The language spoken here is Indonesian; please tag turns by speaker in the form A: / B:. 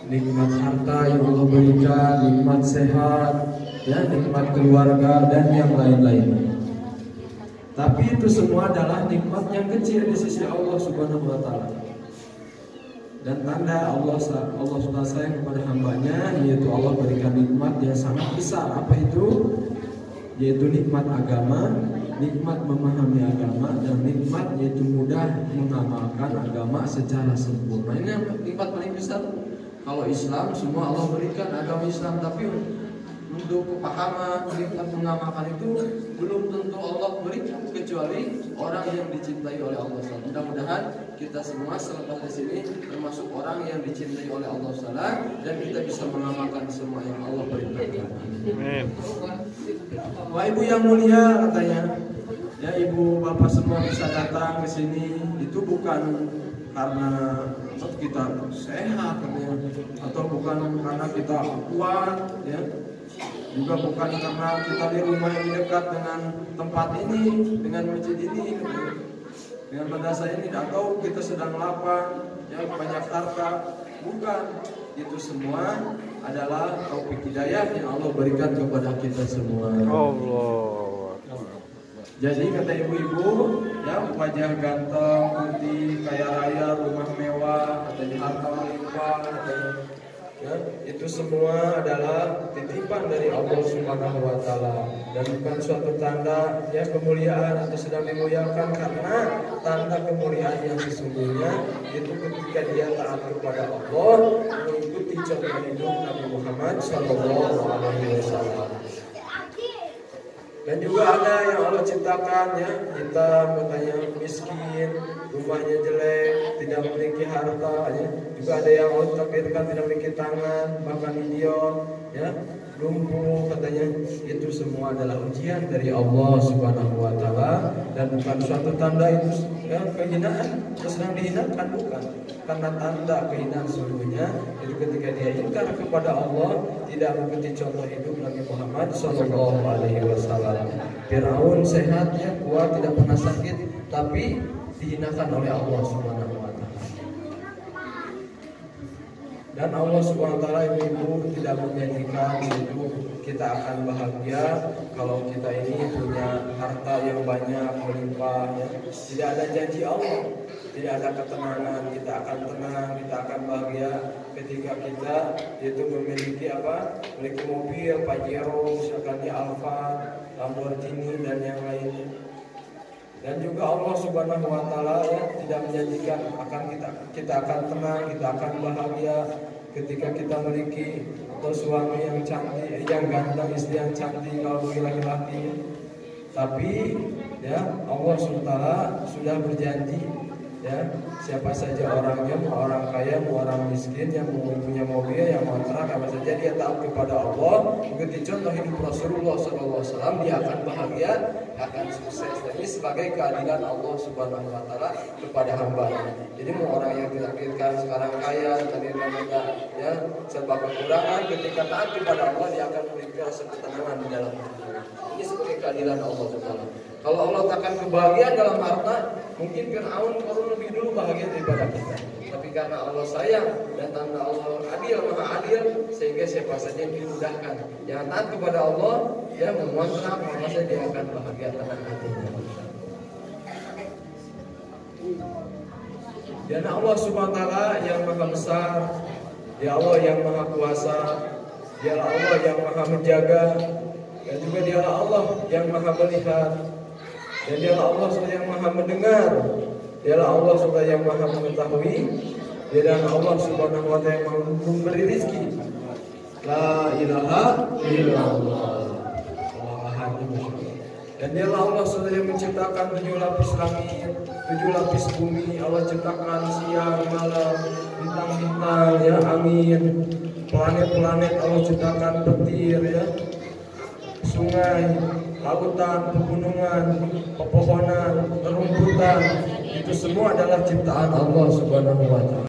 A: nikmat harta yang Allah berikan, nikmat sehat, ya, nikmat keluarga dan yang lain-lain. Tapi itu semua adalah nikmat yang kecil di sisi Allah Subhanahu wa taala. Dan tanda Allah sudah sayang kepada hambanya, yaitu Allah berikan nikmat yang sangat besar. Apa itu? Yaitu nikmat agama, nikmat memahami agama, dan nikmat yaitu mudah mengamalkan agama secara sempurna. Ini nikmat paling besar. Kalau Islam semua Allah berikan agama Islam, tapi untuk kepahaman, nikmat mengamalkan itu belum tentu Allah berikan, kecuali orang yang dicintai oleh Allah SWT. Mudah-mudahan kita semua selepas di sini termasuk orang yang dicintai oleh Allah SWT dan kita bisa mengamalkan semua yang Allah berikan. Wah, ibu yang mulia, katanya, ya ibu bapak semua bisa datang ke sini itu bukan karena kita sehat, katanya, atau bukan karena kita kuat, ya. Juga bukan karena kita di rumah yang dekat dengan tempat ini, dengan masjid ini, dengan madrasah ini, atau kita sedang lapang, ya, banyak harta. Bukan, itu semua adalah taufik hidayah yang Allah berikan kepada kita semua. Allah. Jadi kata ibu-ibu, ya, wajah ganteng, putih, kaya raya, rumah mewah, katanya harta melimpah, ya, itu semua adalah titipan dari Allah Subhanahu wa taala dan bukan suatu tanda, ya, kemuliaan atau sedang dimuliakan, karena tanda kemuliaan yang sesungguhnya itu ketika dia taat kepada Allah, mengikuti contoh hidup Nabi Muhammad SAW. Dan juga ada yang Allah ciptakan, ya, hitam, katanya miskin, rumahnya jelek, tidak memiliki harta, ya. Juga ada yang Allah takdirkan tidak memiliki tangan, bahkan idiot, ya, lumpuh, katanya. Itu semua adalah ujian dari Allah Subhanahu wa taala dan bukan suatu tanda itu, ya, kehinaan, sedang dihinakan, bukan. Karena tanda kehinaan sesungguhnya itu ketika dia ingkar kepada Allah, tidak mengikuti contoh hidup Nabi Muhammad SAW. Fir'aun sehat, ya, kuat, tidak pernah sakit, tapi dihinakan oleh Allah Subhanahu wa taala. Dan Allah Subhanahu wa taala, ibu-ibu, tidak menjanjikan itu kita akan bahagia kalau kita ini punya harta yang banyak melimpah, ya. Tidak ada janji Allah, tidak ada ketenangan, kita akan tenang, kita akan bahagia ketika kita itu memiliki apa? Memiliki mobil Pajero, misalkan di Alfa, Lamborghini dan yang lainnya. Dan juga Allah Subhanahu wa taala, ya, tidak menjanjikan akan kita akan tenang, kita akan bahagia ketika kita memiliki atau suami yang cantik, yang ganteng, istri yang cantik kalau bagi laki-laki. Tapi, ya, Allah Subhanahu wa taala sudah berjanji, ya, siapa saja orangnya, mau orang kaya, mau orang miskin, yang mau punya mobil, yang mau kontrak, apa saja dia taat kepada Allah, mengikuti contoh hidup Rasulullah SAW, dia akan bahagia, akan sukses. Ini sebagai keadilan Allah Subhanahu wa taala kepada hamba-Nya. Jadi mau orang yang ditakdirkan sekarang kaya, takdirkan mereka, ya, serba kekurangan, ketika taat kepada Allah dia akan memiliki rasa ketenangan di dalam hidupnya. Ini sebagai keadilan Allah Subhanahu. Kalau Allah takkan kebahagiaan dalam harta, mungkin Fir'aun perlu lebih dulu bahagia daripada kita. Tapi karena Allah sayang dan tanda Allah adil, maha adil, sehingga siapa saja yang dimudahkan. Yang taat kepada Allah, ya, mengontrak, maka saja dia akan bahagia tenang hatinya. Dan Allah Subhanahu wa taala yang maha besar, ya Allah yang maha kuasa, dialah Allah yang maha menjaga, dan juga dialah Allah yang maha melihat, dan dialah Allah yang maha mendengar, dialah Allah yang maha mengetahui, dialah Allah Subhanahu wa taala yang maha memberi rezeki. La ilaha illallah. Dan dialah Allah yang menciptakan 7 lapis langit, 7 lapis bumi. Allah ciptakan siang, malam, bintang-bintang, ya, angin, planet-planet. Allah ciptakan petir, ya, sungai, lautan, pegunungan, pepohonan, rumputan. Itu semua adalah ciptaan Allah Subhanahu wa taala.